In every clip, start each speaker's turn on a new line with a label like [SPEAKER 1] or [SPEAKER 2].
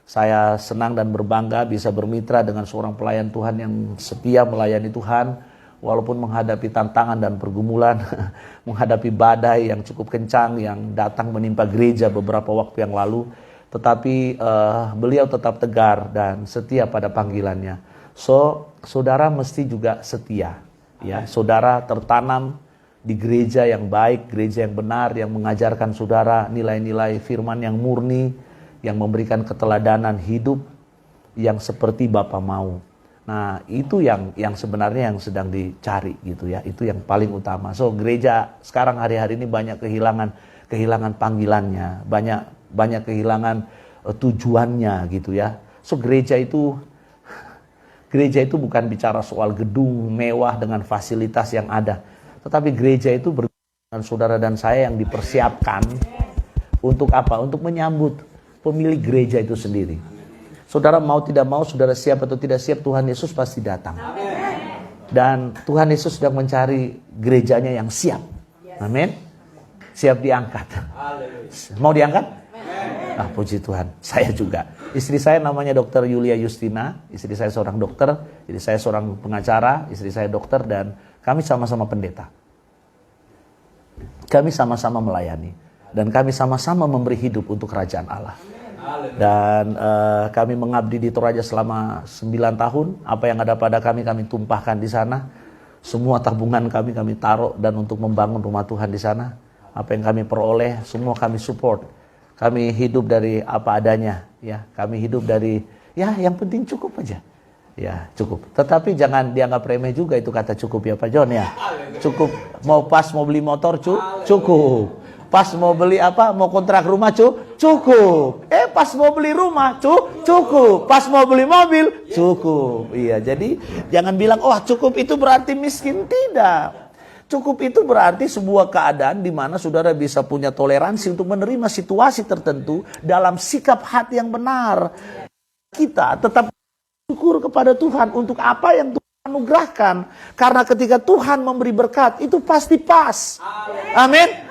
[SPEAKER 1] Saya senang dan berbangga bisa bermitra dengan seorang pelayan Tuhan yang setia melayani Tuhan, walaupun menghadapi tantangan dan pergumulan, menghadapi badai yang cukup kencang yang datang menimpa gereja beberapa waktu yang lalu. Tetapi beliau tetap tegar dan setia pada panggilannya. So, saudara mesti juga setia. Ya, saudara tertanam di gereja yang baik, gereja yang benar, yang mengajarkan saudara nilai-nilai firman yang murni, yang memberikan keteladanan hidup yang seperti Bapa mau. Nah, itu yang sebenarnya yang sedang dicari gitu ya. Itu yang paling utama. So, gereja sekarang hari-hari ini banyak kehilangan panggilannya, banyak kehilangan tujuannya gitu ya. So, gereja itu bukan bicara soal gedung mewah dengan fasilitas yang ada. Tetapi gereja itu dengan saudara dan saya yang dipersiapkan untuk apa? Untuk menyambut pemilik gereja itu sendiri. Saudara mau tidak mau, saudara siap atau tidak siap, Tuhan Yesus pasti datang. Dan Tuhan Yesus sedang mencari gerejanya yang siap. Amin. Siap diangkat. Mau diangkat? Ah, puji Tuhan. Saya juga. Istri saya namanya Dr. Yulia Justina. Istri saya seorang dokter. Jadi saya seorang pengacara. Istri saya dokter dan kami sama-sama pendeta. Kami sama-sama melayani. Dan kami sama-sama memberi hidup untuk kerajaan Allah. Dan kami mengabdi di Toraja selama 9 tahun. Apa yang ada pada kami tumpahkan di sana. Semua tabungan kami taruh dan untuk membangun rumah Tuhan di sana. Apa yang kami peroleh, semua kami support. Kami hidup dari apa adanya, ya. Kami hidup dari, ya, yang penting cukup aja. Ya, cukup. Tetapi jangan dianggap remeh juga itu kata cukup ya Pak John ya. Cukup. Mau beli motor cukup. Pas mau beli apa? Mau kontrak rumah cukup. Pas mau beli rumah cukup. Pas mau beli mobil cukup. Iya, jadi jangan bilang cukup itu berarti miskin. Tidak. Cukup itu berarti sebuah keadaan di mana saudara bisa punya toleransi untuk menerima situasi tertentu dalam sikap hati yang benar. Kita tetap syukur kepada Tuhan untuk apa yang Tuhan anugerahkan. Karena ketika Tuhan memberi berkat itu pasti pas. Amin.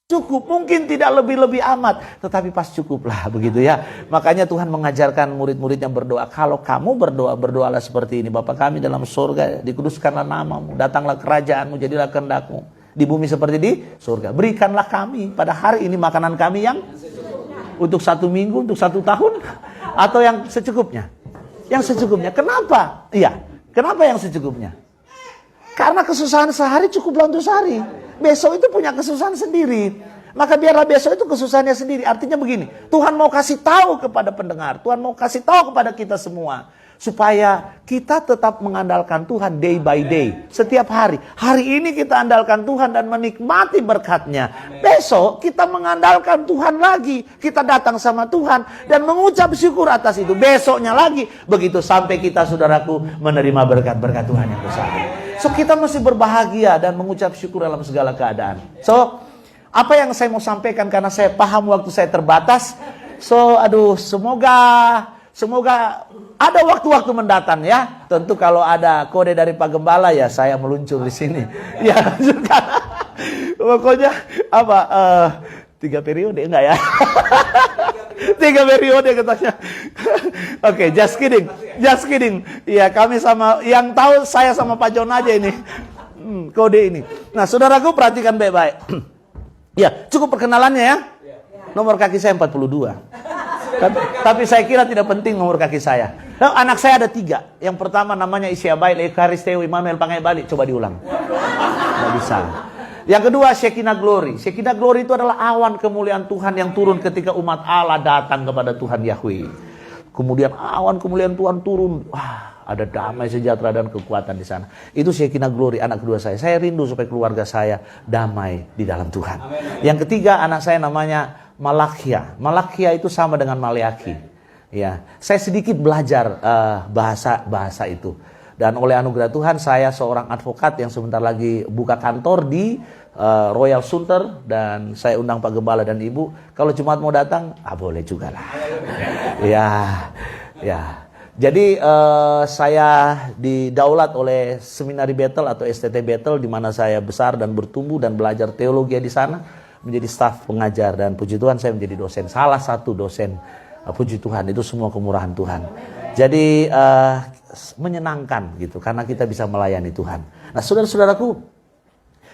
[SPEAKER 1] Cukup, mungkin tidak lebih-lebih amat, tetapi pas cukup lah, begitu ya. Makanya Tuhan mengajarkan murid-muridnya berdoa. Kalau kamu berdoa, berdoalah seperti ini. Bapa kami dalam surga, dikuduskanlah namamu, datanglah kerajaanmu, jadilah kehendakmu. Di bumi seperti di surga. Berikanlah kami pada hari ini makanan kami yang untuk 1 minggu, untuk 1 tahun, atau yang secukupnya. Yang secukupnya, kenapa? Iya, kenapa yang secukupnya? Karena kesusahan sehari cukuplah untuk sehari. Besok itu punya kesusahan sendiri. Maka biarlah besok itu kesusahannya sendiri. Artinya begini, Tuhan mau kasih tahu kepada pendengar, Tuhan mau kasih tahu kepada kita semua, supaya kita tetap mengandalkan Tuhan day by day, setiap hari. Hari ini kita andalkan Tuhan dan menikmati berkatnya. Besok kita mengandalkan Tuhan lagi. Kita datang sama Tuhan dan mengucap syukur atas itu. Besoknya lagi, begitu sampai kita, saudaraku, menerima berkat-berkat Tuhan yang besar. So, kita mesti berbahagia dan mengucap syukur dalam segala keadaan. So, apa yang saya mau sampaikan karena saya paham waktu saya terbatas. So, semoga ada waktu-waktu mendatang ya. Tentu kalau ada kode dari Pak Gembala ya saya meluncur di sini. Ya, pokoknya apa 3 periode enggak ya? 3 periode katanya. Oke, just kidding. Iya, kami sama yang tahu saya sama Pak John aja ini. Kode ini. Nah, saudaraku perhatikan baik-baik. Ya, cukup perkenalannya ya. Nomor kaki saya 42. Tapi saya kira tidak penting nomor kaki saya. Nah, anak saya ada 3. Yang pertama namanya Isyabail Ekaristeo Immanuel Pangai Balik. Coba diulang. Nggak bisa. Yang kedua Shekinah Glory. Shekinah Glory itu adalah awan kemuliaan Tuhan yang turun ketika umat Allah datang kepada Tuhan Yahweh. Kemudian awan kemuliaan Tuhan turun. Wah, ada damai sejahtera dan kekuatan di sana. Itu Shekinah Glory anak kedua saya. Saya rindu supaya keluarga saya damai di dalam Tuhan. Amen. Yang ketiga anak saya namanya Malakhia. Malakhia itu sama dengan Maleaki. Ya, saya sedikit belajar bahasa itu. Dan oleh anugerah Tuhan saya seorang advokat yang sebentar lagi buka kantor di Royal Sunter. Dan saya undang Pak Gembala dan Ibu. Kalau Jumat mau datang, boleh juga lah. Ya. Jadi saya didaulat oleh Seminari Bethel atau STT Bethel, di mana saya besar dan bertumbuh dan belajar teologi di sana, menjadi staf pengajar. Dan puji Tuhan saya menjadi dosen, salah satu dosen Puji Tuhan, itu semua kemurahan Tuhan. Jadi menyenangkan gitu, karena kita bisa melayani Tuhan. Nah, saudara-saudaraku,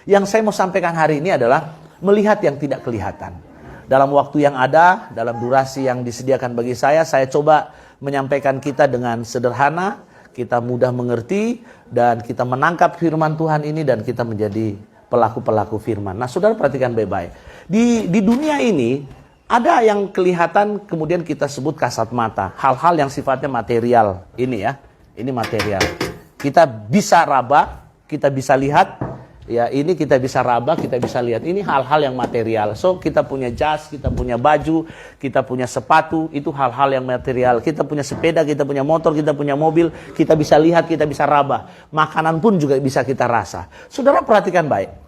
[SPEAKER 1] yang saya mau sampaikan hari ini adalah melihat yang tidak kelihatan. Dalam waktu yang ada, dalam durasi yang disediakan bagi saya coba menyampaikan kita dengan sederhana, kita mudah mengerti, dan kita menangkap firman Tuhan ini, dan kita menjadi pelaku-pelaku firman. Nah, saudara perhatikan baik-baik. Di dunia ini, ada yang kelihatan kemudian kita sebut kasat mata. Hal-hal yang sifatnya material. Ini ya, ini material. Kita bisa raba, kita bisa lihat. Ya, ini kita bisa raba, kita bisa lihat. Ini hal-hal yang material. So, kita punya jas, kita punya baju, kita punya sepatu. Itu hal-hal yang material. Kita punya sepeda, kita punya motor, kita punya mobil. Kita bisa lihat, kita bisa raba. Makanan pun juga bisa kita rasa. Saudara perhatikan baik.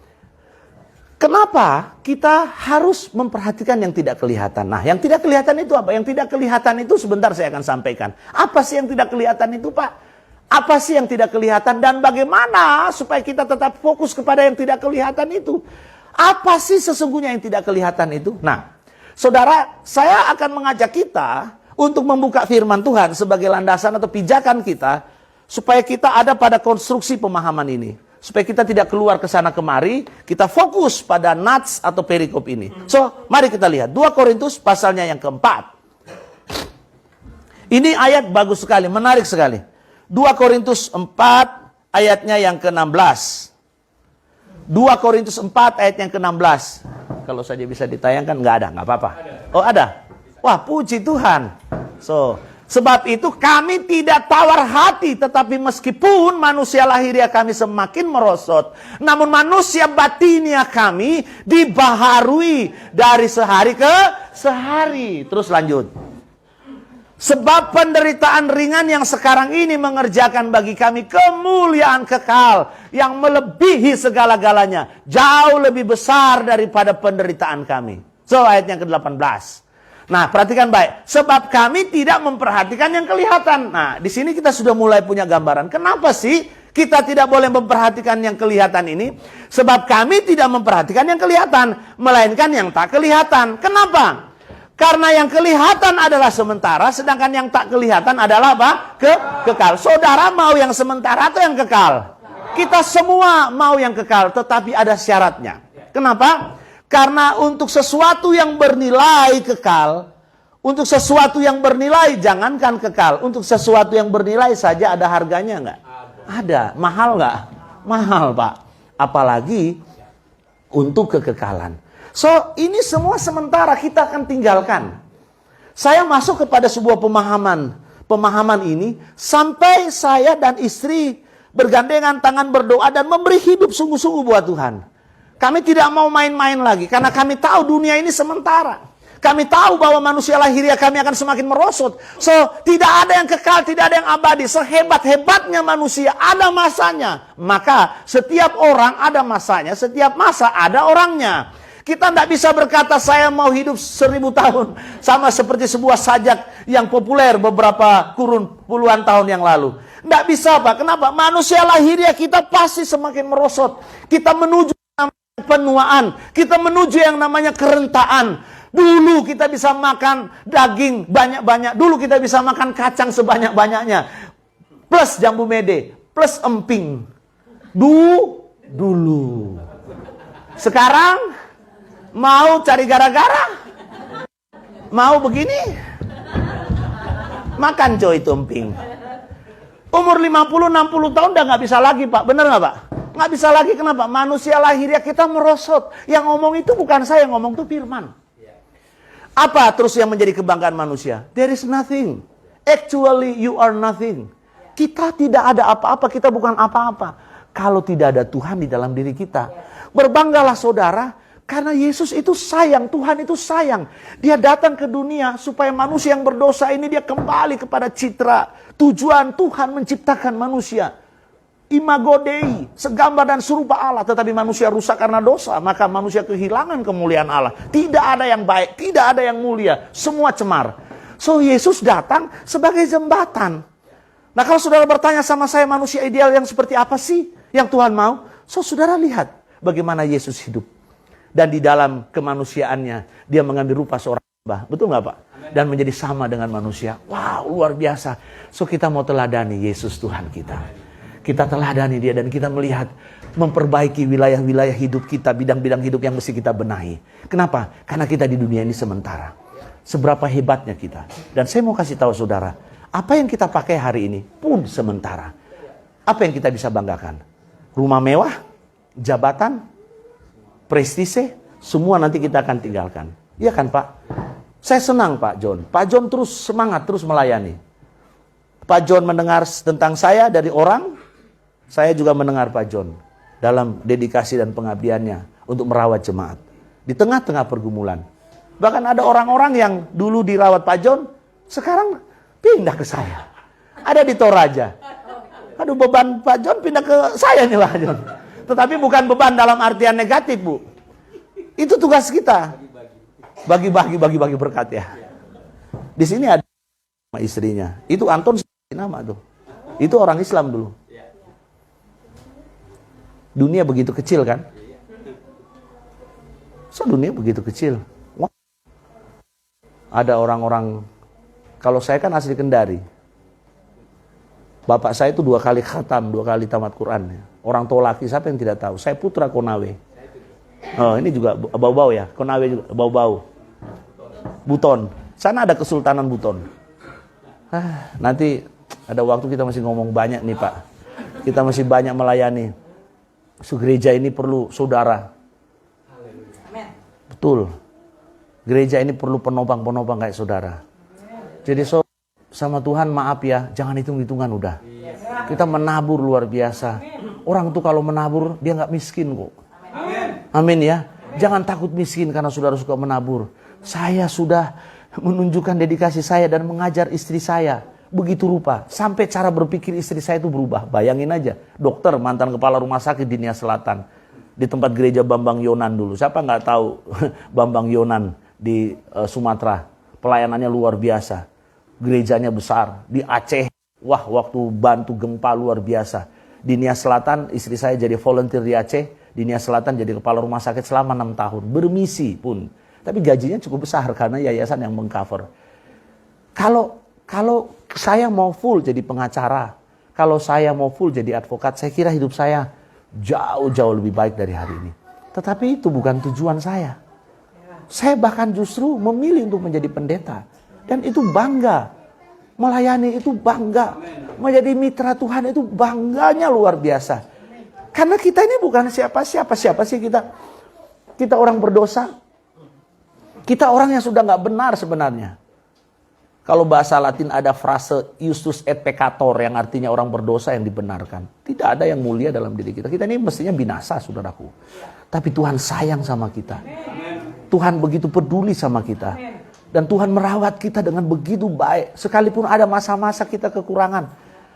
[SPEAKER 1] Kenapa kita harus memperhatikan yang tidak kelihatan? Nah, yang tidak kelihatan itu apa? Yang tidak kelihatan itu sebentar saya akan sampaikan. Apa sih yang tidak kelihatan itu, Pak? Apa sih yang tidak kelihatan dan bagaimana supaya kita tetap fokus kepada yang tidak kelihatan itu? Apa sih sesungguhnya yang tidak kelihatan itu? Nah, saudara, saya akan mengajak kita untuk membuka firman Tuhan sebagai landasan atau pijakan kita supaya kita ada pada konstruksi pemahaman ini. Supaya kita tidak keluar ke sana kemari, kita fokus pada nats atau perikop ini. So, mari kita lihat 2 Korintus pasalnya yang keempat. Ini ayat bagus sekali, menarik sekali. 2 Korintus 4 ayatnya yang ke-16. 2 Korintus 4 ayat yang ke-16. Kalau saja bisa ditayangkan, nggak ada, nggak apa-apa. Oh, ada. Wah, puji Tuhan. So, sebab itu kami tidak tawar hati, tetapi meskipun manusia lahiriah kami semakin merosot, namun manusia batinia kami dibaharui dari sehari ke sehari. Terus lanjut. Sebab penderitaan ringan yang sekarang ini mengerjakan bagi kami kemuliaan kekal yang melebihi segala-galanya, jauh lebih besar daripada penderitaan kami. So, ayat yang ke-18. Nah, perhatikan baik. Sebab kami tidak memperhatikan yang kelihatan. Nah, di sini kita sudah mulai punya gambaran. Kenapa sih kita tidak boleh memperhatikan yang kelihatan ini? Sebab kami tidak memperhatikan yang kelihatan, melainkan yang tak kelihatan. Kenapa? Karena yang kelihatan adalah sementara, sedangkan yang tak kelihatan adalah apa? Kekal. Saudara mau yang sementara atau yang kekal? Kita semua mau yang kekal, tetapi ada syaratnya. Kenapa? Karena untuk sesuatu yang bernilai kekal, untuk sesuatu yang bernilai jangankan kekal, untuk sesuatu yang bernilai saja ada harganya nggak? Ada. Mahal nggak? Mahal, Pak. Apalagi untuk kekekalan. So, ini semua sementara kita akan tinggalkan. Saya masuk kepada sebuah pemahaman ini sampai saya dan istri bergandengan tangan berdoa dan memberi hidup sungguh-sungguh buat Tuhan. Kami tidak mau main-main lagi karena kami tahu dunia ini sementara. Kami tahu bahwa manusia lahiriah kami akan semakin merosot. So, tidak ada yang kekal, tidak ada yang abadi. Sehebat-hebatnya manusia ada masanya. Maka setiap orang ada masanya, setiap masa ada orangnya. Kita tidak bisa berkata saya mau hidup 1000 tahun. Sama seperti sebuah sajak yang populer beberapa kurun puluhan tahun yang lalu. Tidak bisa, Pak. Kenapa? Manusia lahiriah kita pasti semakin merosot. Kita menuju penuaan. Kita menuju yang namanya kerentaan. Dulu kita bisa makan daging banyak-banyak. Dulu kita bisa makan kacang sebanyak-banyaknya. Plus jambu mede. Plus emping. Dulu. Sekarang mau cari gara-gara? Mau begini? Makan coy itu emping. Umur 50-60 tahun udah nggak bisa lagi, Pak. Bener nggak, Pak? Nggak bisa lagi. Kenapa? Manusia lahiriah kita merosot. Yang ngomong itu bukan saya, yang ngomong itu firman. Apa terus yang menjadi kebanggaan manusia? There is nothing. Actually you are nothing. Kita tidak ada apa-apa, kita bukan apa-apa. Kalau tidak ada Tuhan di dalam diri kita. Berbanggalah saudara, karena Yesus itu sayang, Tuhan itu sayang. Dia datang ke dunia supaya manusia yang berdosa ini dia kembali kepada citra. Tujuan Tuhan menciptakan manusia. Imago Dei, segambar dan serupa Allah. Tetapi manusia rusak karena dosa, maka manusia kehilangan kemuliaan Allah. Tidak ada yang baik, tidak ada yang mulia. Semua cemar. So Yesus datang sebagai jembatan. Nah kalau saudara bertanya sama saya, manusia ideal yang seperti apa sih yang Tuhan mau? So saudara lihat bagaimana Yesus hidup. Dan di dalam kemanusiaannya dia mengambil rupa seorang hamba. Betul nggak, Pak? Amen. dan menjadi sama dengan manusia. Wow, luar biasa. So kita mau teladani Yesus Tuhan kita. Kita teladani dia dan kita melihat memperbaiki wilayah-wilayah hidup kita, bidang-bidang hidup yang mesti kita benahi. Kenapa? Karena kita di dunia ini sementara. Seberapa hebatnya kita. Dan saya mau kasih tahu saudara, apa yang kita pakai hari ini pun sementara. Apa yang kita bisa banggakan? Rumah mewah, jabatan, prestise, semua nanti kita akan tinggalkan. Iya kan Pak? Saya senang Pak John. Pak John terus semangat, terus melayani. Pak John mendengar tentang saya dari orang, saya juga mendengar Pak John dalam dedikasi dan pengabdiannya untuk merawat jemaat. Di tengah-tengah pergumulan. Bahkan ada orang-orang yang dulu dirawat Pak John, sekarang pindah ke saya. Ada di Toraja. Aduh, beban Pak John pindah ke saya nih Pak John. Tetapi bukan beban dalam artian negatif, Bu. Itu tugas kita. Bagi-bagi berkat ya. Di sini ada nama istrinya. Itu Anton nama tuh. Itu orang Islam dulu. Dunia begitu kecil kan? So dunia begitu kecil. Wah. Ada orang-orang, kalau saya kan asli Kendari. Bapak saya itu 2 kali khatam, 2 kali tamat Quran. Orang tua laki, siapa yang tidak tahu? Saya putra Konawe. Oh, ini juga bau-bau ya. Konawe juga bau-bau. Buton. Sana ada Kesultanan Buton. Nanti ada waktu kita masih ngomong banyak nih Pak. Kita masih banyak melayani. Gereja ini perlu saudara. Betul. Gereja ini perlu penopang-penopang kayak saudara. Jadi sama Tuhan maaf ya, jangan hitung-hitungan udah. Kita menabur luar biasa. Orang tuh kalau menabur dia nggak miskin kok. Amin ya. Jangan takut miskin karena saudara suka menabur. Saya sudah menunjukkan dedikasi saya dan mengajar istri saya begitu rupa. Sampai cara berpikir istri saya itu berubah. Bayangin aja, dokter mantan kepala rumah sakit di Nia Selatan. Di tempat gereja Bambang Yonan dulu. Siapa nggak tahu Bambang Yonan di Sumatera. Pelayanannya luar biasa. Gerejanya besar. Di Aceh, wah waktu bantu gempa luar biasa. Di Nia Selatan istri saya jadi volunteer di Aceh. Di Nia Selatan jadi kepala rumah sakit selama 6 tahun. Bermisi pun. Tapi gajinya cukup besar karena yayasan yang mengcover. Kalau saya mau full jadi pengacara, kalau saya mau full jadi advokat, saya kira hidup saya jauh-jauh lebih baik dari hari ini. Tetapi itu bukan tujuan saya. Saya bahkan justru memilih untuk menjadi pendeta. Dan itu bangga. Melayani itu bangga. Menjadi mitra Tuhan itu bangganya luar biasa. Karena kita ini bukan siapa-siapa sih kita. Kita orang berdosa. Kita orang yang sudah nggak benar sebenarnya. Kalau bahasa Latin ada frase justus et peccator yang artinya orang berdosa yang dibenarkan. Tidak ada yang mulia dalam diri kita. Kita ini mestinya binasa, saudaraku. Tapi Tuhan sayang sama kita. Tuhan begitu peduli sama kita. Dan Tuhan merawat kita dengan begitu baik. Sekalipun ada masa-masa kita kekurangan.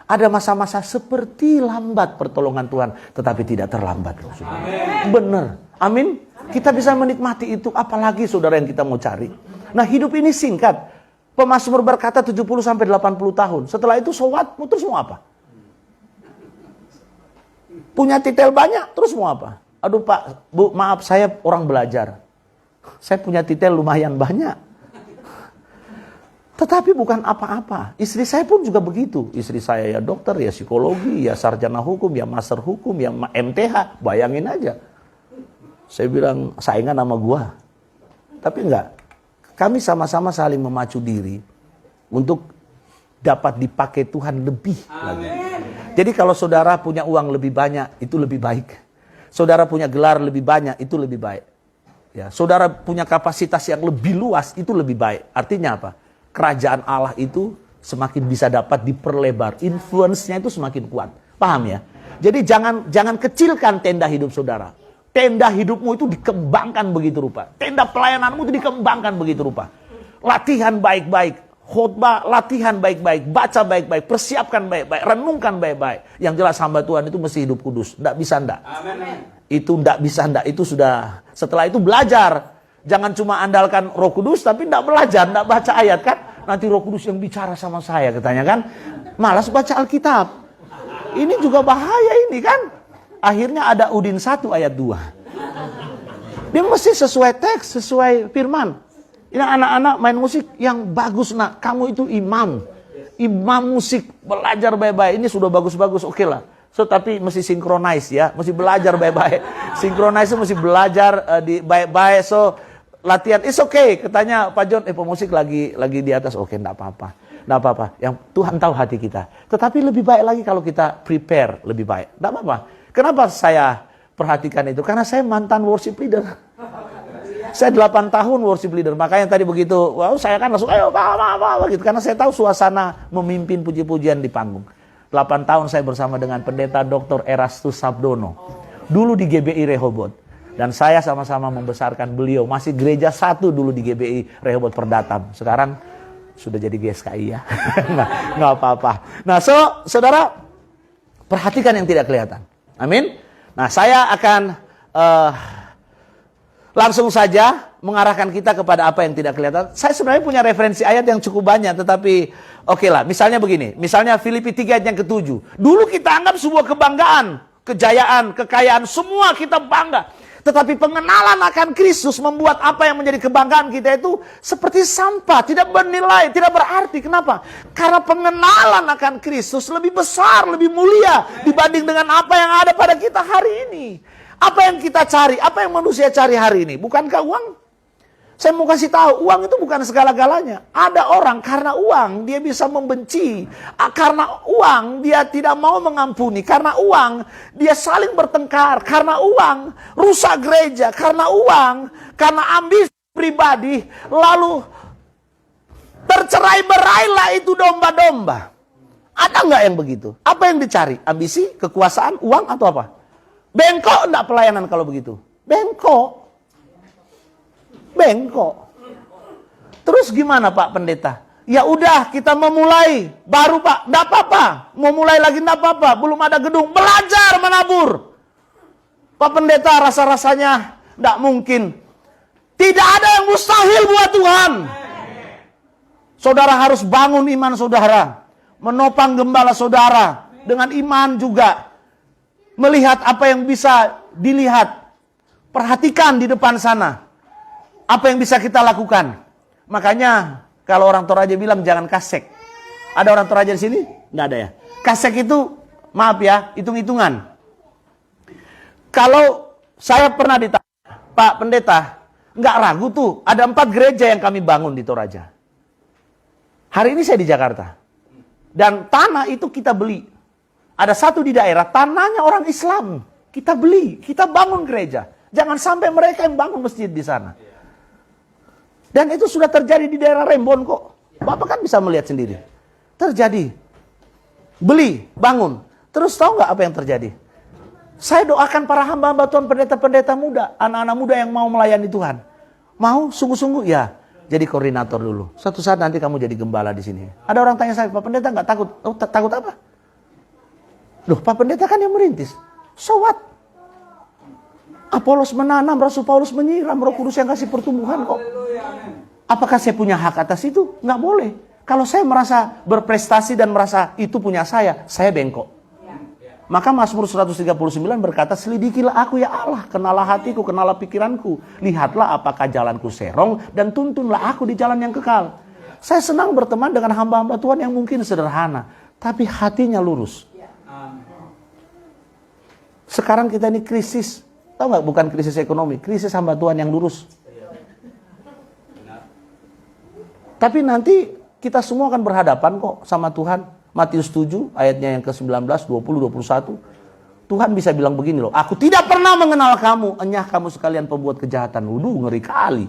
[SPEAKER 1] Ada masa-masa seperti lambat pertolongan Tuhan. Tetapi tidak terlambat loh, saudara. Benar. Amin. Kita bisa menikmati itu. Apalagi saudara yang kita mau cari. Nah hidup ini singkat. Pemazmur berkata 70-80 tahun. Setelah itu sowat, terus mau apa? Punya titel banyak, terus mau apa? Aduh Pak, Bu, maaf saya orang belajar. Saya punya titel lumayan banyak. Tetapi bukan apa-apa. Istri saya pun juga begitu. Istri saya ya dokter, ya psikologi, ya sarjana hukum, ya master hukum, ya MTH. Bayangin aja. Saya bilang saingan sama gua. Tapi enggak. Kami sama-sama saling memacu diri untuk dapat dipakai Tuhan lebih lagi. Jadi kalau saudara punya uang lebih banyak, itu lebih baik. Saudara punya gelar lebih banyak, itu lebih baik. Ya, saudara punya kapasitas yang lebih luas, itu lebih baik. Artinya apa? Kerajaan Allah itu semakin bisa dapat diperlebar. Influence-nya itu semakin kuat. Paham ya? Jadi jangan kecilkan tenda hidup saudara. Tenda hidupmu itu dikembangkan begitu rupa. Tenda pelayananmu itu dikembangkan begitu rupa. Latihan baik-baik. Khotbah, latihan baik-baik. Baca baik-baik. Persiapkan baik-baik. Renungkan baik-baik. Yang jelas hamba Tuhan itu mesti hidup kudus. Nggak bisa ndak. Itu ndak bisa ndak. Itu sudah. Setelah itu belajar. Jangan cuma andalkan Roh Kudus tapi ndak belajar. Ndak baca ayat kan. Nanti Roh Kudus yang bicara sama saya katanya kan. Malas baca Alkitab. Ini juga bahaya ini kan. Akhirnya ada Udin 1 ayat 2. Dia mesti sesuai teks, sesuai firman. Ini anak-anak main musik yang bagus nak. Kamu itu imam. Imam musik, belajar baik-baik. Ini sudah bagus-bagus, oke lah. So, tapi mesti synchronize ya. Mesti belajar baik-baik. Synchronize mesti belajar di baik-baik. So, latihan, it's okay. Katanya Pak John, pemusik lagi di atas. Oke, enggak apa-apa. Enggak apa-apa. Yang Tuhan tahu hati kita. Tetapi lebih baik lagi kalau kita prepare lebih baik. Enggak apa-apa. Kenapa saya perhatikan itu? Karena saya mantan worship leader. Saya 8 tahun worship leader. Makanya tadi begitu, wow, saya kan langsung, ayo, apa, gitu. Karena saya tahu suasana memimpin puji-pujian di panggung. 8 tahun saya bersama dengan pendeta Dr. Erastus Sabdono. Dulu di GBI Rehoboth. Dan saya sama-sama membesarkan beliau. Masih gereja 1 dulu di GBI Rehoboth Perdatam. Sekarang sudah jadi GSKI ya. Nggak apa-apa. Nah, saudara, perhatikan yang tidak kelihatan. Amin. Nah, saya akan langsung saja mengarahkan kita kepada apa yang tidak kelihatan. Saya sebenarnya punya referensi ayat yang cukup banyak, tetapi oke lah. Misalnya begini, misalnya Filipi 3 ayat yang ke-7. Dulu kita anggap sebuah kebanggaan, kejayaan, kekayaan, semua kita bangga. Tetapi pengenalan akan Kristus membuat apa yang menjadi kebanggaan kita itu seperti sampah, tidak bernilai, tidak berarti. Kenapa? Karena pengenalan akan Kristus lebih besar, lebih mulia dibanding dengan apa yang ada pada kita hari ini. Apa yang kita cari, apa yang manusia cari hari ini? Bukankah uang? Saya mau kasih tahu, uang itu bukan segala-galanya. Ada orang karena uang dia bisa membenci. Karena uang dia tidak mau mengampuni. Karena uang dia saling bertengkar. Karena uang rusak gereja. Karena uang, karena ambisi pribadi. Lalu tercerai-berailah itu domba-domba. Ada nggak yang begitu? Apa yang dicari? Ambisi, kekuasaan, uang atau apa? Bengkok enggak pelayanan kalau begitu? Bengkok. Terus gimana Pak Pendeta? Ya udah kita memulai. Baru Pak, enggak apa-apa. Mau mulai lagi enggak apa-apa. Belum ada gedung. Belajar menabur. Pak Pendeta rasa-rasanya enggak mungkin. Tidak ada yang mustahil buat Tuhan. Saudara harus bangun iman saudara. Menopang gembala saudara. Dengan iman juga. Melihat apa yang bisa dilihat. Perhatikan di depan sana. Apa yang bisa kita lakukan. Makanya kalau orang Toraja bilang jangan kasek. Ada orang Toraja di sini? Nggak ada ya. Kasek itu, maaf ya, hitung-hitungan. Kalau saya pernah ditanya, Pak Pendeta, nggak ragu tuh, ada 4 gereja yang kami bangun di Toraja. Hari ini saya di Jakarta. Dan tanah itu kita beli. Ada 1 di daerah, tanahnya orang Islam. Kita beli, kita bangun gereja. Jangan sampai mereka yang bangun masjid di sana. Dan itu sudah terjadi di daerah Rembon kok. Bapak kan bisa melihat sendiri. Terjadi. Beli, bangun. Terus tahu nggak apa yang terjadi? Saya doakan para hamba-hamba Tuhan, pendeta-pendeta muda. Anak-anak muda yang mau melayani Tuhan. Mau sungguh-sungguh? Ya. Jadi koordinator dulu. Suatu saat nanti kamu jadi gembala di sini. Ada orang tanya saya, Pak Pendeta nggak takut? Oh, takut apa? Loh, Pak Pendeta kan yang merintis. So what? Apolos menanam, Rasul Paulus menyiram, Roh Kudus yang kasih pertumbuhan kok. Apakah saya punya hak atas itu? Nggak boleh. Kalau saya merasa berprestasi dan merasa itu punya saya bengkok. Maka Mazmur 139 berkata, selidikilah aku ya Allah, kenalah hatiku, kenalah pikiranku. Lihatlah apakah jalanku serong dan tuntunlah aku di jalan yang kekal. Saya senang berteman dengan hamba-hamba Tuhan yang mungkin sederhana, tapi hatinya lurus. Sekarang kita ini krisis. Tahu nggak, bukan krisis ekonomi, krisis hamba Tuhan yang lurus. Tapi nanti kita semua akan berhadapan kok sama Tuhan. Matius 7 ayatnya yang ke-19, 20, 21. Tuhan bisa bilang begini loh. Aku tidak pernah mengenal kamu. Enyah kamu sekalian pembuat kejahatan. Waduh, ngeri kali.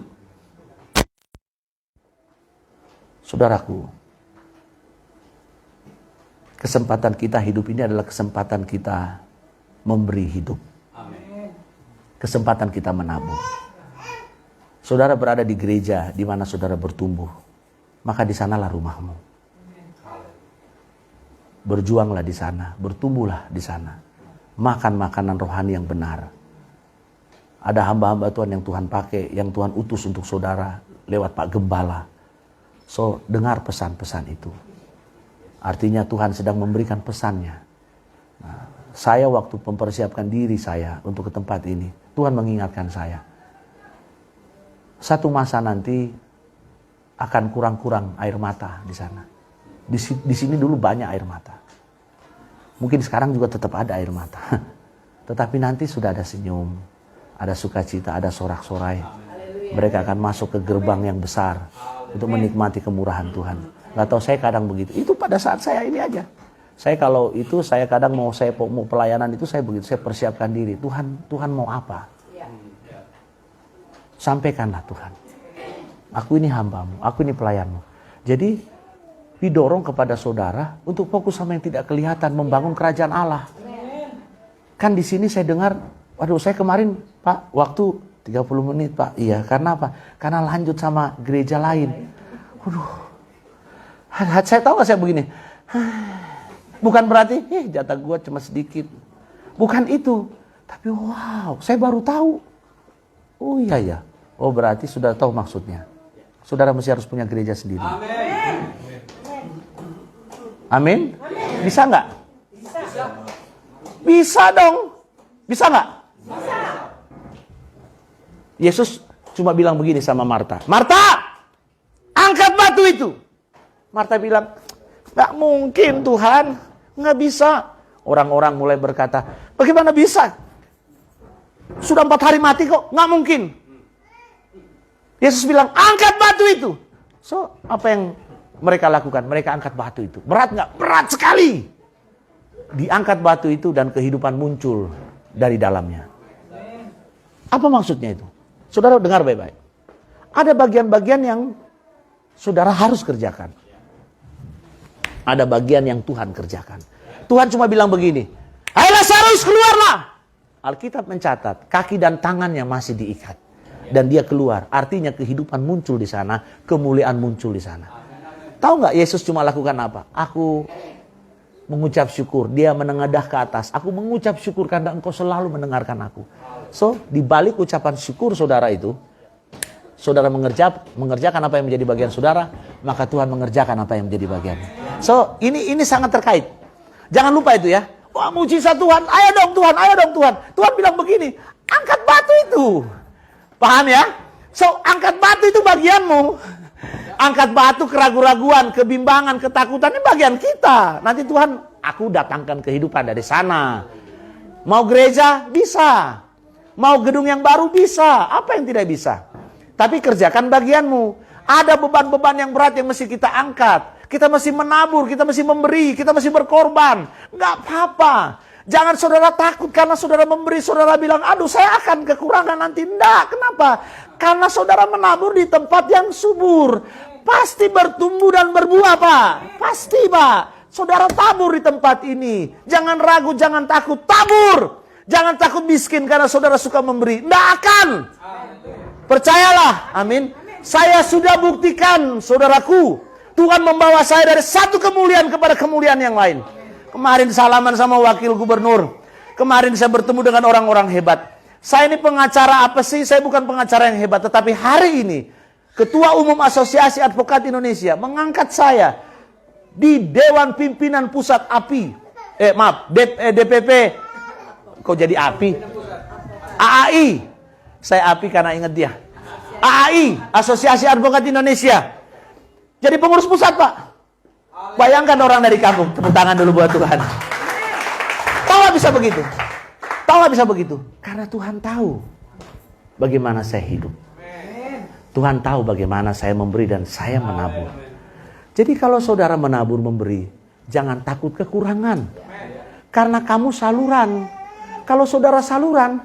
[SPEAKER 1] Saudaraku. Kesempatan kita hidup ini adalah kesempatan kita memberi hidup. Kesempatan kita menabur. Saudara berada di gereja di mana saudara bertumbuh, maka di sanalah rumahmu. Berjuanglah di sana, bertumbuhlah di sana. Makan makanan rohani yang benar. Ada hamba-hamba Tuhan yang Tuhan pakai, yang Tuhan utus untuk saudara lewat Pak Gembala. So, dengar pesan-pesan itu. Artinya Tuhan sedang memberikan pesannya. Nah, saya waktu mempersiapkan diri saya untuk ke tempat ini, Tuhan mengingatkan saya. Satu masa nanti akan kurang-kurang air mata di sana. Di sini dulu banyak air mata. Mungkin sekarang juga tetap ada air mata. Tetapi nanti sudah ada senyum, ada sukacita, ada sorak-sorai. Mereka akan masuk ke gerbang yang besar untuk menikmati kemurahan Tuhan. Nggak tahu, saya kadang begitu. Itu pada saat saya ini aja. Saya kalau itu, saya kadang mau pelayanan itu, saya begitu. Saya persiapkan diri. Tuhan mau apa? Sampaikanlah Tuhan. Aku ini hambamu, aku ini pelayanmu. Jadi didorong kepada saudara untuk fokus sama yang tidak kelihatan, membangun kerajaan Allah. Kan di sini saya dengar, waduh, saya kemarin Pak, waktu 30 menit Pak. Iya, karena apa? Karena lanjut sama gereja lain. Waduh, saya tahu gak saya begini? Bukan berarti, jatah gue cuma sedikit. Bukan itu. Tapi wow, saya baru tahu. Oh iya ya. Oh berarti sudah tahu maksudnya. Saudara mesti harus punya gereja sendiri. Amin. Bisa nggak? Bisa dong. Bisa nggak? Bisa. Yesus cuma bilang begini sama Marta. Marta, angkat batu itu. Marta bilang, nggak mungkin Tuhan. Nggak bisa. Orang-orang mulai berkata, bagaimana bisa? Sudah 4 hari mati kok. Nggak mungkin. Yesus bilang, angkat batu itu. So, apa yang mereka lakukan? Mereka angkat batu itu. Berat nggak? Berat sekali. Diangkat batu itu dan kehidupan muncul dari dalamnya. Apa maksudnya itu? Saudara dengar baik-baik. Ada bagian-bagian yang saudara harus kerjakan. Ada bagian yang Tuhan kerjakan. Tuhan cuma bilang begini, hai Lazarus keluarlah. Alkitab mencatat, kaki dan tangannya masih diikat. Dan dia keluar. Artinya kehidupan muncul di sana, kemuliaan muncul di sana. Tahu nggak Yesus cuma lakukan apa? Aku mengucap syukur. Dia menengadah ke atas. Aku mengucap syukur karena engkau selalu mendengarkan aku. So, di balik ucapan syukur saudara itu, saudara mengerjakan apa yang menjadi bagian saudara, maka Tuhan mengerjakan apa yang menjadi bagiannya. So, ini sangat terkait. Jangan lupa itu ya. Wah, mujizat Tuhan. Ayo dong Tuhan, ayo dong Tuhan. Tuhan bilang begini, angkat batu itu. Paham ya? So, angkat batu itu bagianmu. Angkat batu keraguan-raguan, kebimbangan, ketakutan, ini bagian kita. Nanti Tuhan, aku datangkan kehidupan dari sana. Mau gereja? Bisa. Mau gedung yang baru? Bisa. Apa yang tidak bisa? Tapi kerjakan bagianmu. Ada beban-beban yang berat yang mesti kita angkat. Kita mesti menabur, kita mesti memberi, kita mesti berkorban. Nggak apa-apa. Jangan saudara takut karena saudara memberi, saudara bilang, aduh saya akan kekurangan nanti. Enggak, kenapa? Karena saudara menabur di tempat yang subur. Pasti bertumbuh dan berbuah Pak. Pasti Pak. Saudara tabur di tempat ini. Jangan ragu, jangan takut, tabur. Jangan takut miskin karena saudara suka memberi. Enggak akan. Percayalah, amin. Saya sudah buktikan saudaraku. Tuhan membawa saya dari satu kemuliaan kepada kemuliaan yang lain. Kemarin salaman sama wakil gubernur. Kemarin saya bertemu dengan orang-orang hebat. Saya ini pengacara apa sih? Saya bukan pengacara yang hebat. Tetapi hari ini, Ketua Umum Asosiasi Advokat Indonesia mengangkat saya di Dewan Pimpinan Pusat API. DPP. Kok jadi API? AAI. Saya API karena ingat dia. AAI, Asosiasi Advokat Indonesia. Jadi pengurus pusat Pak. Bayangkan orang dari kampung, tepuk tangan dulu buat Tuhan. Tahu gak bisa begitu? Tahu gak bisa begitu? Karena Tuhan tahu bagaimana saya hidup. Tuhan tahu bagaimana saya memberi dan saya menabur. Jadi kalau saudara menabur memberi, jangan takut kekurangan. Karena kamu saluran. Kalau saudara saluran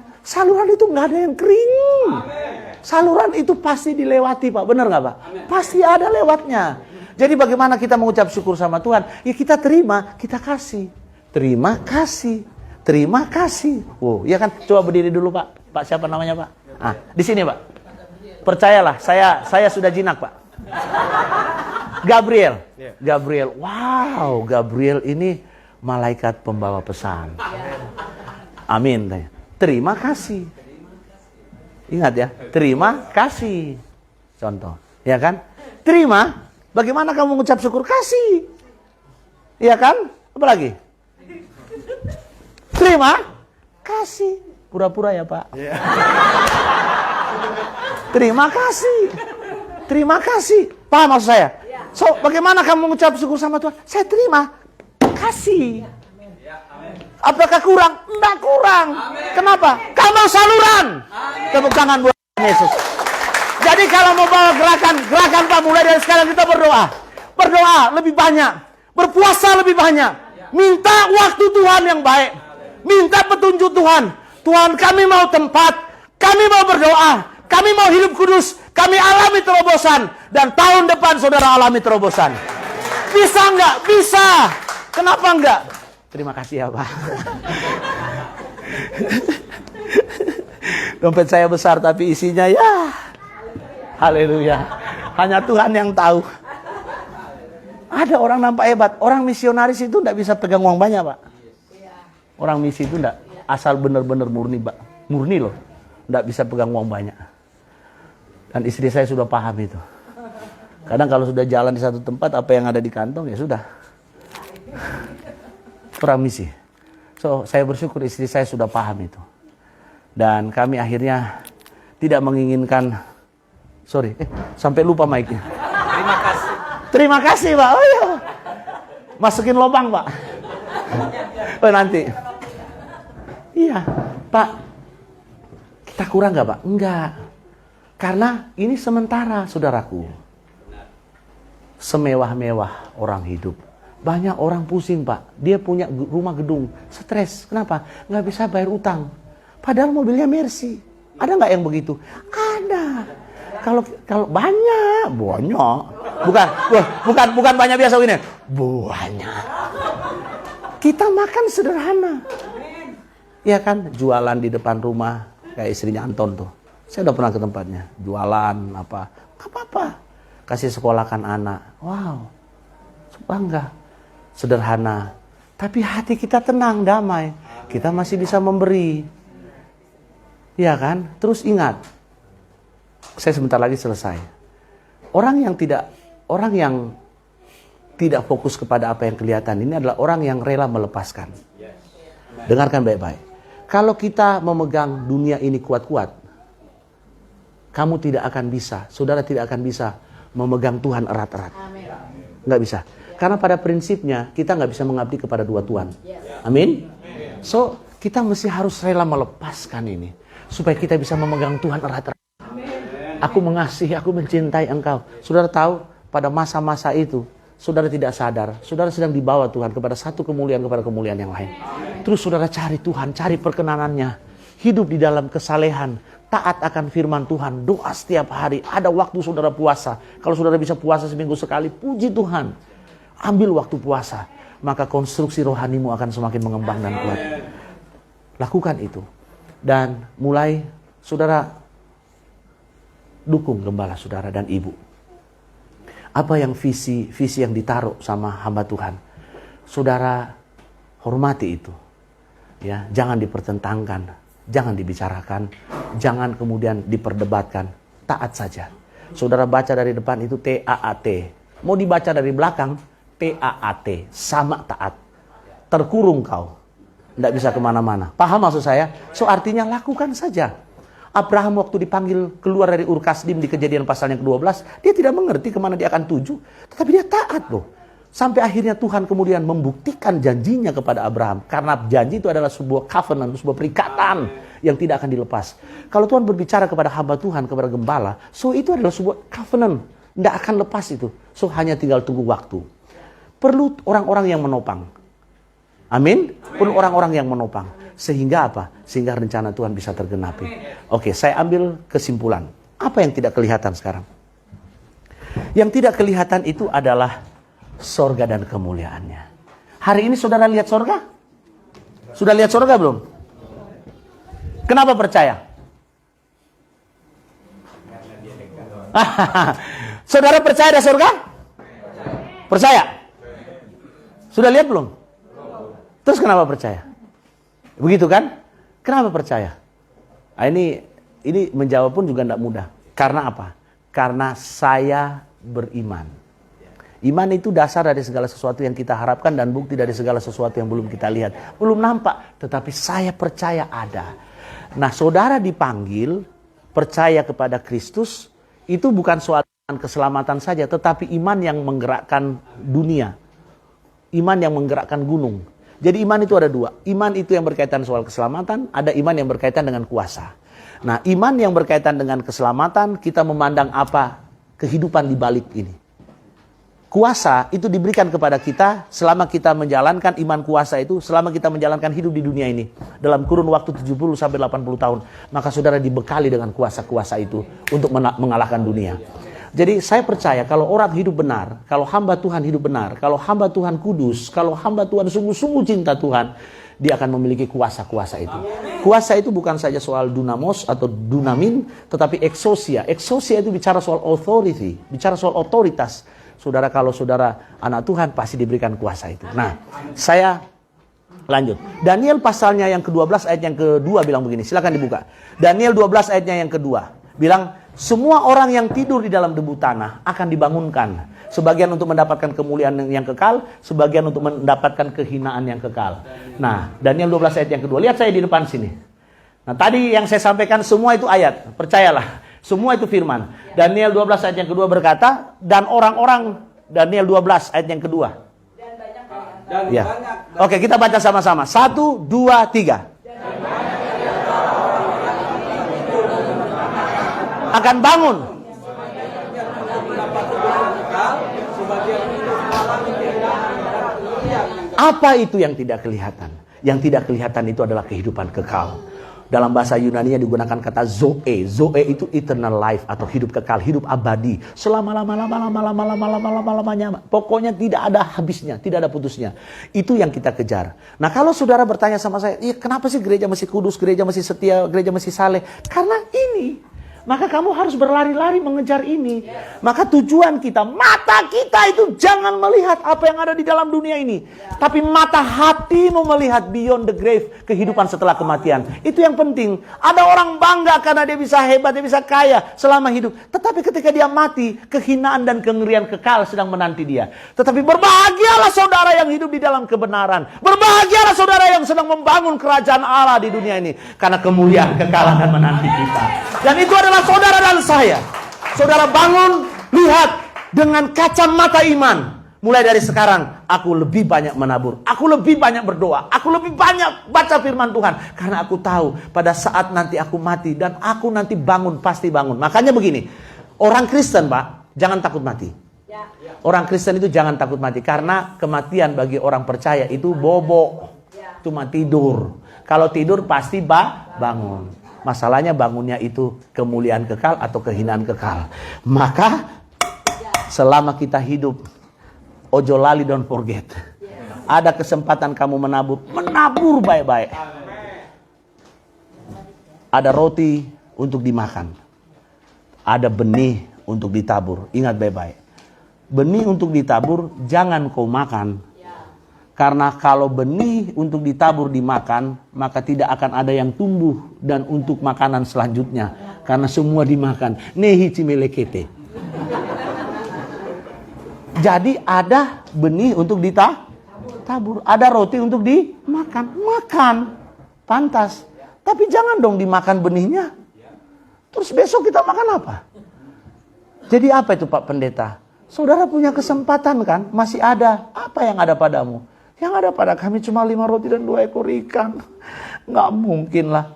[SPEAKER 1] itu nggak ada yang kering. Saluran itu pasti dilewati Pak, benar nggak Pak? Pasti ada lewatnya. Jadi bagaimana kita mengucap syukur sama Tuhan? Ya kita terima, kita kasih. Terima kasih. Terima kasih. Wow, ya kan? Coba berdiri dulu Pak. Pak siapa namanya Pak? Ah, di sini Pak. Percayalah, saya sudah jinak Pak. Gabriel. Gabriel. Wow, Gabriel ini malaikat pembawa pesan. Amin. Terima kasih. Ingat ya, terima kasih. Contoh, ya kan? Terima. Bagaimana kamu mengucap syukur? Kasih. Iya kan? Apa lagi? Terima kasih. Pura-pura ya Pak. Terima kasih. Terima kasih. Paham maksud saya? So, bagaimana kamu mengucap syukur sama Tuhan? Saya terima kasih. Apakah kurang? Enggak kurang. Kenapa? Kamu saluran. Tepuk tangan buat Yesus. Jadi kalau mau bawa gerakan Pak, mulai dari sekarang kita berdoa. Berdoa lebih banyak. Berpuasa lebih banyak. Minta waktu Tuhan yang baik. Minta petunjuk Tuhan. Tuhan, kami mau tempat. Kami mau berdoa. Kami mau hidup kudus. Kami alami terobosan. Dan tahun depan saudara alami terobosan. Bisa enggak? Bisa. Kenapa enggak? Terima kasih ya Pak. Dompet saya besar tapi isinya ya. Haleluya. Hanya Tuhan yang tahu. Ada orang nampak hebat. Orang misionaris itu enggak bisa pegang uang banyak Pak. Orang misi itu enggak. Asal benar-benar murni Pak. Murni loh. Enggak bisa pegang uang banyak. Dan istri saya sudah paham itu. Kadang kalau sudah jalan di satu tempat, apa yang ada di kantong ya sudah. Orang misi. So, saya bersyukur istri saya sudah paham itu. Dan kami akhirnya tidak menginginkan, sampai lupa mic-nya.
[SPEAKER 2] Terima kasih.
[SPEAKER 1] Terima kasih Pak. Oh iya. Masukin lubang Pak. Oh nanti. Iya Pak. Kita kurang gak Pak? Enggak. Karena ini sementara saudaraku. Semewah-mewah orang hidup. Banyak orang pusing Pak. Dia punya rumah gedung. Stres. Kenapa? Nggak bisa bayar utang. Padahal mobilnya Mercy. Ada nggak yang begitu? Ada. Kalau banyak. Bukan banyak biasa ini. Banyak. Kita makan sederhana. Ya kan? Jualan di depan rumah. Kayak istrinya Anton tuh. Saya udah pernah ke tempatnya. Jualan apa. Nggak apa-apa. Kasih sekolahkan anak. Wow. Bangga. Sederhana. Tapi hati kita tenang, damai. Kita masih bisa memberi. Ya kan? Terus ingat. Saya sebentar lagi selesai. Orang yang tidak fokus kepada apa yang kelihatan ini adalah orang yang rela melepaskan. Dengarkan baik-baik. Kalau kita memegang dunia ini kuat-kuat, kamu tidak akan bisa, saudara tidak akan bisa memegang Tuhan erat-erat. Nggak bisa. Karena pada prinsipnya kita nggak bisa mengabdi kepada dua Tuhan. Amin. So kita mesti harus rela melepaskan ini supaya kita bisa memegang Tuhan erat-erat. Aku mengasihi, aku mencintai engkau. Saudara tahu pada masa-masa itu saudara tidak sadar, saudara sedang dibawa Tuhan kepada satu kemuliaan kepada kemuliaan yang lain. Terus saudara cari Tuhan, cari perkenanannya, hidup di dalam kesalehan, taat akan firman Tuhan, doa setiap hari. Ada waktu saudara puasa. Kalau saudara bisa puasa seminggu sekali, puji Tuhan. Ambil waktu puasa, maka konstruksi rohanimu akan semakin mengembang dan kuat. Lakukan itu. Dan mulai saudara dukung gembala saudara dan ibu. Apa yang visi yang ditaruh sama hamba Tuhan. Saudara hormati itu. Ya, jangan dipertentangkan, jangan dibicarakan, jangan kemudian diperdebatkan. Taat saja. Saudara baca dari depan itu T-A-A-T. Mau dibaca dari belakang T-A-A-T, sama taat. Terkurung kau. Tidak bisa kemana-mana. Paham maksud saya? So artinya lakukan saja. Abraham waktu dipanggil keluar dari Ur Kasdim di Kejadian pasal yang ke-12, dia tidak mengerti kemana dia akan tuju. Tetapi dia taat loh. Sampai akhirnya Tuhan kemudian membuktikan janjinya kepada Abraham. Karena janji itu adalah sebuah covenant, sebuah perikatan yang tidak akan dilepas. Kalau Tuhan berbicara kepada hamba Tuhan, kepada gembala, so itu adalah sebuah covenant. Tidak akan lepas itu. So hanya tinggal tunggu waktu. Perlu orang-orang yang menopang. Amin. Perlu orang-orang yang menopang. Sehingga apa? Sehingga rencana Tuhan bisa tergenapi. Oke, saya ambil kesimpulan. Apa yang tidak kelihatan sekarang? Yang tidak kelihatan itu adalah sorga dan kemuliaannya. Hari ini saudara lihat sorga? Sudah lihat sorga belum? Kenapa percaya? Saudara percaya ada sorga? Percaya? Sudah lihat belum? Terus kenapa percaya? Begitu kan? Kenapa percaya? Nah, ini menjawab pun juga tidak mudah. Karena apa? Karena saya beriman. Iman itu dasar dari segala sesuatu yang kita harapkan dan bukti dari segala sesuatu yang belum kita lihat. Belum nampak, tetapi saya percaya ada. Nah, saudara dipanggil percaya kepada Kristus, itu bukan suatu keselamatan saja, tetapi iman yang menggerakkan dunia. Iman yang menggerakkan gunung. Jadi iman itu ada dua. Iman itu yang berkaitan soal keselamatan, ada iman yang berkaitan dengan kuasa. Nah, iman yang berkaitan dengan keselamatan, kita memandang apa kehidupan di balik ini. Kuasa itu diberikan kepada kita selama kita menjalankan iman kuasa itu, selama kita menjalankan hidup di dunia ini. Dalam kurun waktu 70 sampai 80 tahun, maka saudara dibekali dengan kuasa-kuasa itu untuk mengalahkan dunia. Jadi saya percaya kalau orang hidup benar, kalau hamba Tuhan hidup benar, kalau hamba Tuhan kudus, kalau hamba Tuhan sungguh-sungguh cinta Tuhan, dia akan memiliki kuasa-kuasa itu. Kuasa itu bukan saja soal dunamos atau dunamin, tetapi exousia. Exousia itu bicara soal authority, bicara soal otoritas. Saudara, kalau saudara anak Tuhan pasti diberikan kuasa itu. Nah, saya lanjut. Daniel pasalnya yang ke-12 ayat yang kedua bilang begini, silakan dibuka. Daniel 12 ayatnya yang kedua bilang, semua orang yang tidur di dalam debu tanah akan dibangunkan. Sebagian untuk mendapatkan kemuliaan yang kekal, sebagian untuk mendapatkan kehinaan yang kekal. Nah, Daniel 12 ayat yang kedua. Lihat saya di depan sini. Nah, tadi yang saya sampaikan semua itu ayat. Percayalah, semua itu firman. Daniel 12 ayat yang kedua berkata, dan orang-orang, Daniel 12 ayat yang kedua. Ya. Oke, kita baca sama-sama. 1, 2, 3. Akan bangun. Apa itu yang tidak kelihatan? Yang tidak kelihatan itu adalah kehidupan kekal. Dalam bahasa Yunani digunakan kata zoe. Zoe itu eternal life atau hidup kekal, hidup abadi. Selama-lamanya. Pokoknya tidak ada habisnya, tidak ada putusnya. Itu yang kita kejar. Nah, kalau saudara bertanya sama saya, kenapa sih gereja masih kudus, gereja masih setia, gereja masih saleh? Karena ini. Maka kamu harus berlari-lari mengejar ini. Maka tujuan kita, mata kita itu jangan melihat apa yang ada di dalam dunia ini. Tapi mata hatimu melihat beyond the grave, kehidupan setelah kematian. Itu yang penting. Ada orang bangga karena dia bisa hebat, dia bisa kaya selama hidup. Tetapi ketika dia mati, kehinaan dan kengerian kekal sedang menanti dia. Tetapi berbahagialah saudara yang hidup di dalam kebenaran. Berbahagialah saudara yang sedang membangun kerajaan Allah di dunia ini. Karena kemuliaan kekal akan menanti kita. Dan itu adalah saudara dan saya. Saudara bangun, lihat dengan kacamata iman. Mulai dari sekarang, aku lebih banyak menabur. Aku lebih banyak berdoa. Aku lebih banyak baca firman Tuhan. Karena aku tahu pada saat nanti aku mati dan aku nanti bangun, pasti bangun. Makanya begini, orang Kristen Pak, jangan takut mati. Orang Kristen itu jangan takut mati. Karena kematian bagi orang percaya itu bobo. Cuma tidur. Kalau tidur pasti bangun. Masalahnya bangunnya itu kemuliaan kekal atau kehinaan kekal. Maka selama kita hidup, ojo lali, don't forget. Ada kesempatan kamu menabur. Menabur baik-baik. Ada roti untuk dimakan. Ada benih untuk ditabur. Ingat baik-baik. Benih untuk ditabur jangan kau makan. Karena kalau benih untuk ditabur dimakan, maka tidak akan ada yang tumbuh dan untuk makanan selanjutnya. Karena semua dimakan. Nehi cimelekete. Jadi ada benih untuk ditabur. Ada roti untuk dimakan. Makan. Pantas. Tapi jangan dong dimakan benihnya. Terus besok kita makan apa? Jadi apa itu Pak Pendeta? Saudara punya kesempatan kan? Masih ada. Apa yang ada padamu? Yang ada pada kami cuma 5 roti dan 2 ekor ikan. Nggak mungkin lah.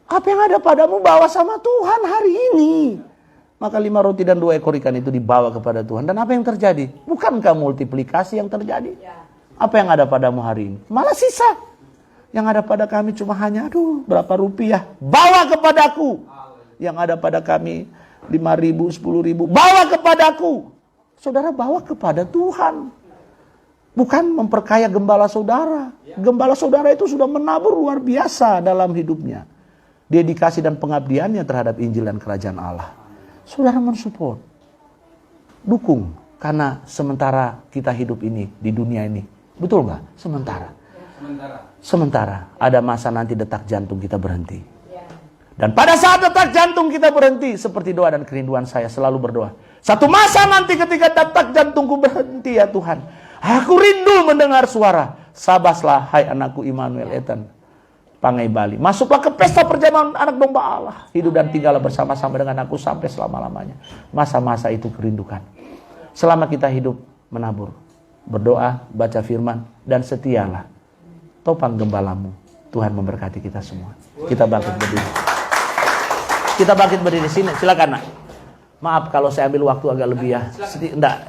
[SPEAKER 1] Apa yang ada padamu bawa sama Tuhan hari ini. Maka 5 roti dan 2 ekor ikan itu dibawa kepada Tuhan. Dan apa yang terjadi? Bukankah multiplikasi yang terjadi? Apa yang ada padamu hari ini? Malah sisa. Yang ada pada kami cuma hanya berapa rupiah. Bawa kepadaku. Yang ada pada kami 5.000, 10.000. Bawa kepadaku. Saudara bawa kepada Tuhan. Bukan memperkaya gembala saudara. Gembala saudara itu sudah menabur luar biasa dalam hidupnya. Dedikasi dan pengabdiannya terhadap Injil dan Kerajaan Allah. Saudara mensupport. Dukung. Karena sementara kita hidup ini, di dunia ini. Betul nggak? Sementara. Ada masa nanti detak jantung kita berhenti. Dan pada saat detak jantung kita berhenti, seperti doa dan kerinduan saya selalu berdoa. Satu masa nanti ketika detak jantungku berhenti ya Tuhan. Aku rindu mendengar suara. Sabaslah hai anakku Immanuel Ethan. Pangai Bali. Masuklah ke pesta perjamuan anak domba Allah. Hidup dan tinggallah bersama-sama dengan aku sampai selama-lamanya. Masa-masa itu kerindukan. Selama kita hidup menabur, berdoa, baca firman, dan setialah. Topang gembalamu. Tuhan memberkati kita semua. Kita bangkit berdiri. Kita bangkit berdiri. Sini, silakan nak. Maaf kalau saya ambil waktu agak lebih ya. Enggak,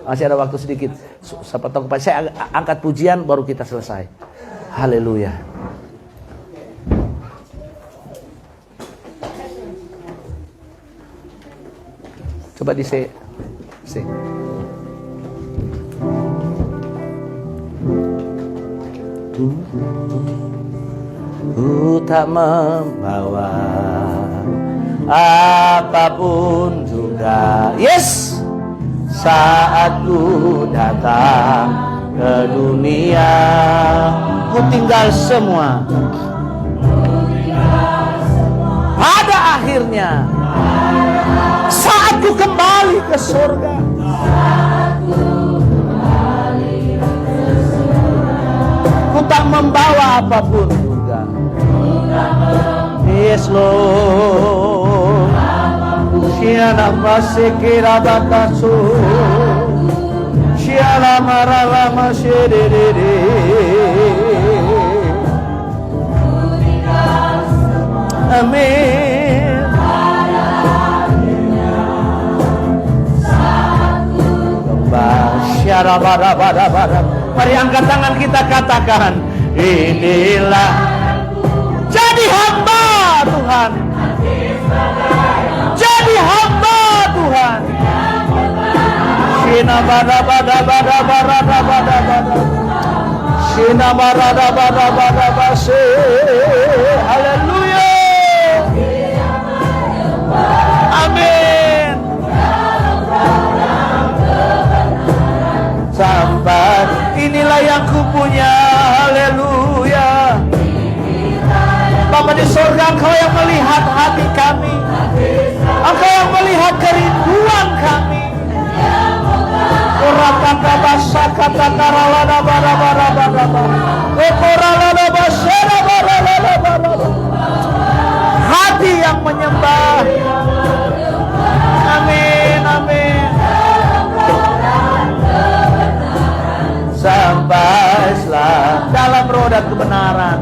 [SPEAKER 1] masih ada waktu sedikit. Siapa tahu saya angkat pujian baru kita selesai. Haleluya. Coba di-sing. Ku tak membawa apapun juga. Yes, saat ku datang ke dunia, ku tinggal semua. Pada akhirnya, saat ku kembali ke surga, ku tak membawa apapun juga. Yes Lord, Siana masekira batasu, Siana marala masyedede. Amin. Mari angkat tangan kita katakan, inilah jadi hamba Tuhan. Jadi hamba Tuhan. Shina bada bada bada bada bada bada. Shina bada bada bada bada. Haleluya. Amin. Sampai inilah yang kupunya. Haleluya. Bapa di surga, Engkau yang melihat hati kami, Engkau yang melihat kerinduan kami. Hati yang menyembah. Amin, amin. Sampailah dalam roh dan kebenaran.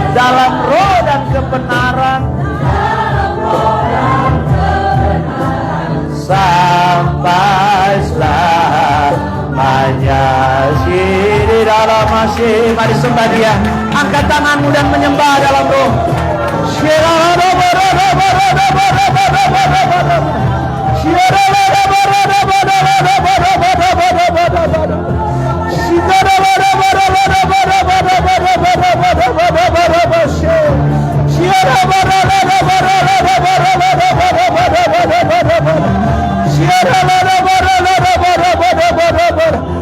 [SPEAKER 1] Dalam roh dan kebenaran. Sampailah hanya di dalam masih. Mari sembah Dia. Angkat tanganmu dan menyembah dalam roh.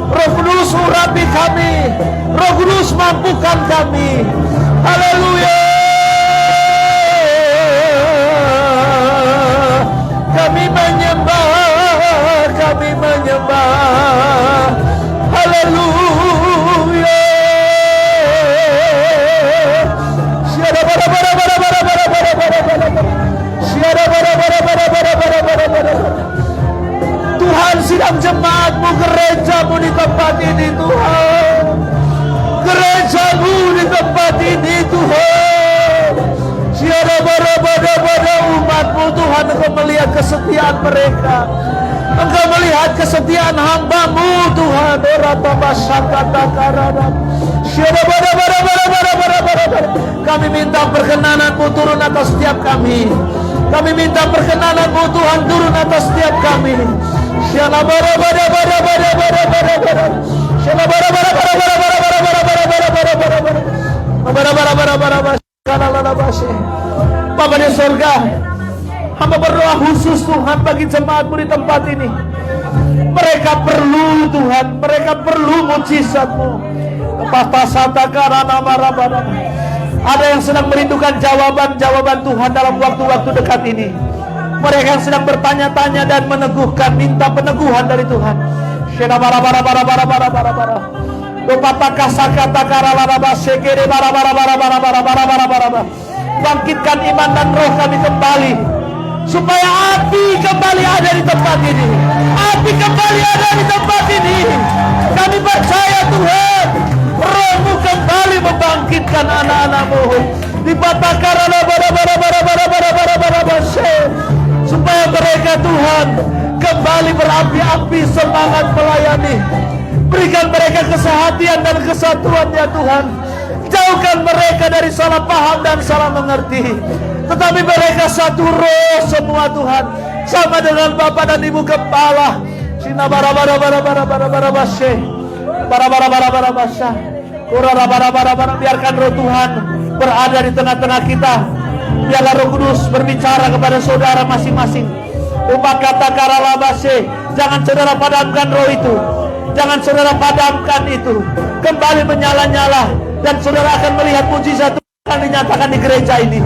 [SPEAKER 1] Roh Kudus urapi kami, Roh Kudus mampukan kami. Haleluya. Kami menyembah, kami menyembah. Haleluya. Tuhan sidang jemaatmu, gerejamu di tempat ini Tuhan. Gerejamu di tempat ini Tuhan. Siapa pada umatmu Tuhan, Engkau melihat kesetiaan mereka. Engkau melihat kesetiaan hamba-Mu Tuhan. Kami minta perkenanan-Mu turun atas setiap kami. Kami minta perkenanan-Mu Tuhan turun atas setiap kami. Bapa di surga, hamba berdoa khusus Tuhan bagi jemaat-Mu di tempat ini. Mereka perlu Tuhan, mereka perlu mujizat-Mu. Ada yang sedang merindukan jawaban-jawaban Tuhan dalam waktu-waktu dekat ini. Mereka yang sedang bertanya-tanya dan meneguhkan, minta peneguhan dari Tuhan. Shena bara bara bara bara bara bara bara. Dopata kasakata karalaba sekere bara bara bara bara bara bara bara bara. Bangkitkan iman dan roh kami kembali, supaya api kembali ada di tempat ini. Api kembali ada di tempat ini. Kami percaya Tuhan, Roh-Mu kembali membangkitkan anak-anak-Mu. Di batakara supaya mereka Tuhan kembali berapi-api semangat melayani. Berikan mereka kesehatan dan kesatuan ya Tuhan. Jauhkan mereka dari salah paham dan salah mengerti, tetapi mereka satu roh semua Tuhan, sama dengan Bapa dan Ibu Kepala. Sina bara bara bara bara bara bara bashe, bara bara bara bara basha, kurara bara bara bara. Biarkan roh Tuhan berada di tengah-tengah kita. Biarlah Roh Kudus berbicara kepada saudara masing-masing. Umat kata karalabase, jangan saudara padamkan roh itu, jangan saudara padamkan itu. Kembali menyala-nyala, dan saudara akan melihat mujizat Tuhan dinyatakan di gereja ini.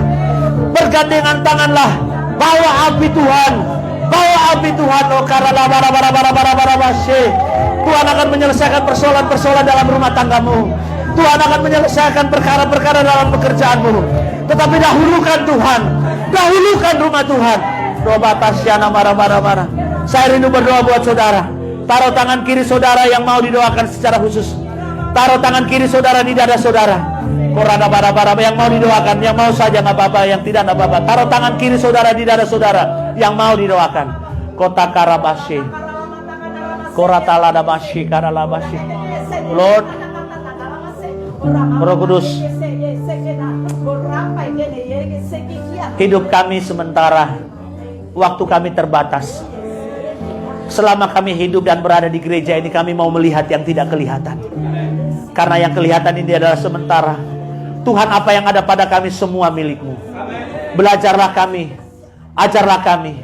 [SPEAKER 1] Bergandengan tanganlah, bawa api Tuhan, bawa api Tuhan. Oh karalabarabarabarabarabarabarabase. Tuhan akan menyelesaikan persoalan-persoalan dalam rumah tanggamu. Tuhan akan menyelesaikan perkara-perkara dalam pekerjaanmu. Tetapi dahulukan Tuhan, dahulukan rumah Tuhan. Doa batasyana marah-marah-marah. Saya rindu berdoa buat saudara. Taruh tangan kiri saudara yang mau didoakan secara khusus. Taruh tangan kiri saudara di dada saudara. Korada bara-bara yang mau didoakan, yang mau saja nggak apa-apa, yang tidak nggak apa-apa. Taruh tangan kiri saudara di dada saudara yang mau didoakan. Kota Karabashi, Koratala Dabashi, Karalabashi. Lord, Roh Kudus, hidup kami sementara, waktu kami terbatas. Selama kami hidup dan berada di gereja ini, kami mau melihat yang tidak kelihatan. Karena yang kelihatan ini adalah sementara. Tuhan, apa yang ada pada kami semua milik-Mu. Belajarlah kami, ajarlah kami,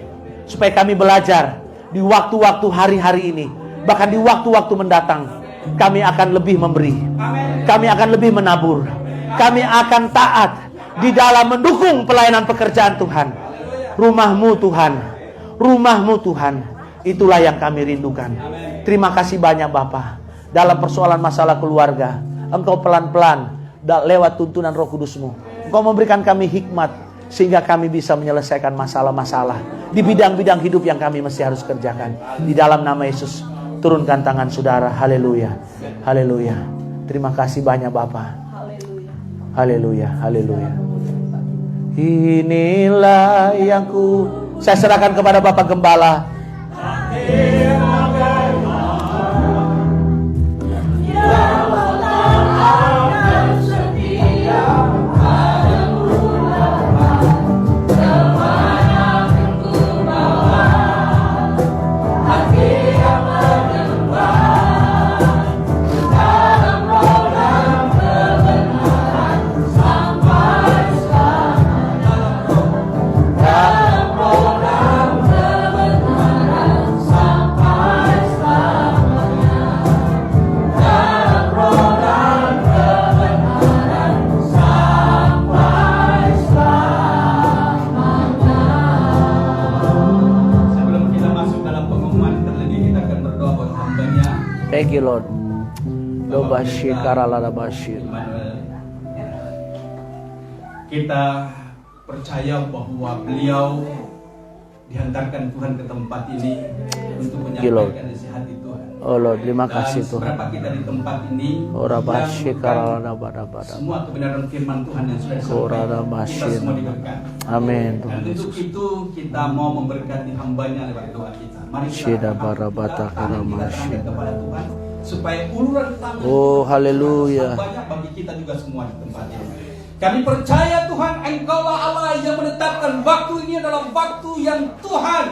[SPEAKER 1] supaya kami belajar di waktu-waktu hari-hari ini, bahkan di waktu-waktu mendatang. Kami akan lebih memberi, kami akan lebih menabur, kami akan taat di dalam mendukung pelayanan pekerjaan Tuhan. Rumah-Mu Tuhan, rumah-Mu Tuhan, itulah yang kami rindukan. Terima kasih banyak Bapa. Dalam persoalan masalah keluarga, Engkau pelan-pelan lewat tuntunan Roh Kudus-Mu, Engkau memberikan kami hikmat, sehingga kami bisa menyelesaikan masalah-masalah di bidang-bidang hidup yang kami mesti harus kerjakan. Di dalam nama Yesus, turunkan tangan saudara. Haleluya, haleluya. Terima kasih banyak Bapa. Haleluya, haleluya. Inilah yang saya serahkan kepada Bapak Gembala. Thank you Lord. Dobashi karalada bashir.
[SPEAKER 2] Kita percaya bahwa beliau dihantarkan Tuhan ke tempat ini untuk menyampaikan isi hati Tuhan.
[SPEAKER 1] Oh Lord, terima kasih Tuhan.
[SPEAKER 2] Berapa kita di tempat ini semua kebenaran firman Tuhan yang sudah disampaikan, kita semua diberkati.
[SPEAKER 1] Amin.
[SPEAKER 2] Dan untuk itu kita mau memberkati hambanya lewat doa kita. Mari kita angkat kepada Tuhan supaya uluran tangan
[SPEAKER 1] haleluya
[SPEAKER 2] banyak bagi kita juga semua di tempat ini. Kami percaya Tuhan, Engkaulah Allah yang menetapkan waktu ini adalah waktu yang Tuhan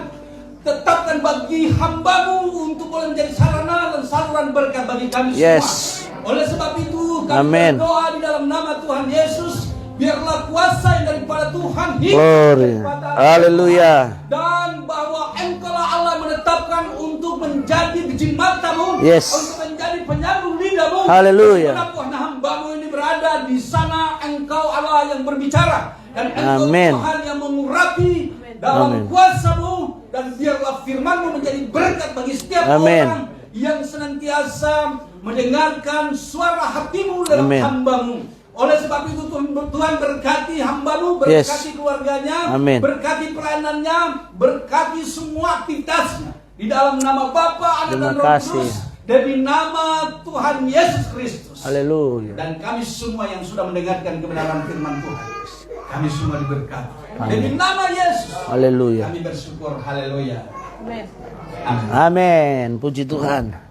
[SPEAKER 2] tetapkan bagi hamba-Mu untuk boleh menjadi sarana dan saluran berkat bagi kami semua. Oleh sebab itu kami berdoa di dalam nama Tuhan Yesus, biarlah kuasa yang daripada Tuhan hidup
[SPEAKER 1] haleluya,
[SPEAKER 2] dan bahwa Engkaulah Allah menetapkan untuk menjadi biji mata-Mu, untuk menjadi penyambung lidah-Mu.
[SPEAKER 1] Haleluya.
[SPEAKER 2] Dimanapun hamba-Mu ini berada, di sana Engkau Allah yang berbicara, dan Engkau Tuhan yang mengurapi dalam kuasa-Mu, dan biarlah firman-Mu menjadi berkat bagi setiap orang yang senantiasa mendengarkan suara hatimu dalam
[SPEAKER 1] Amin.
[SPEAKER 2] hambamu. Oleh sebab itu Tuhan berkati hambamu, berkati keluarganya,
[SPEAKER 1] Amin.
[SPEAKER 2] berkati pelayanannya, berkati semua aktivitasnya. Di dalam nama Bapa, Anak,
[SPEAKER 1] Terima
[SPEAKER 2] dan Roh
[SPEAKER 1] kasih.
[SPEAKER 2] Kudus, dan di nama Tuhan Yesus Kristus.
[SPEAKER 1] Haleluya.
[SPEAKER 2] Dan kami semua yang sudah mendengarkan kebenaran firman Tuhan, kami semua diberkati.
[SPEAKER 1] Amin.
[SPEAKER 2] Dan di nama Yesus,
[SPEAKER 1] Haleluya.
[SPEAKER 2] kami bersyukur. Haleluya.
[SPEAKER 3] Amin.
[SPEAKER 2] Amin.
[SPEAKER 1] Amin. Puji Tuhan.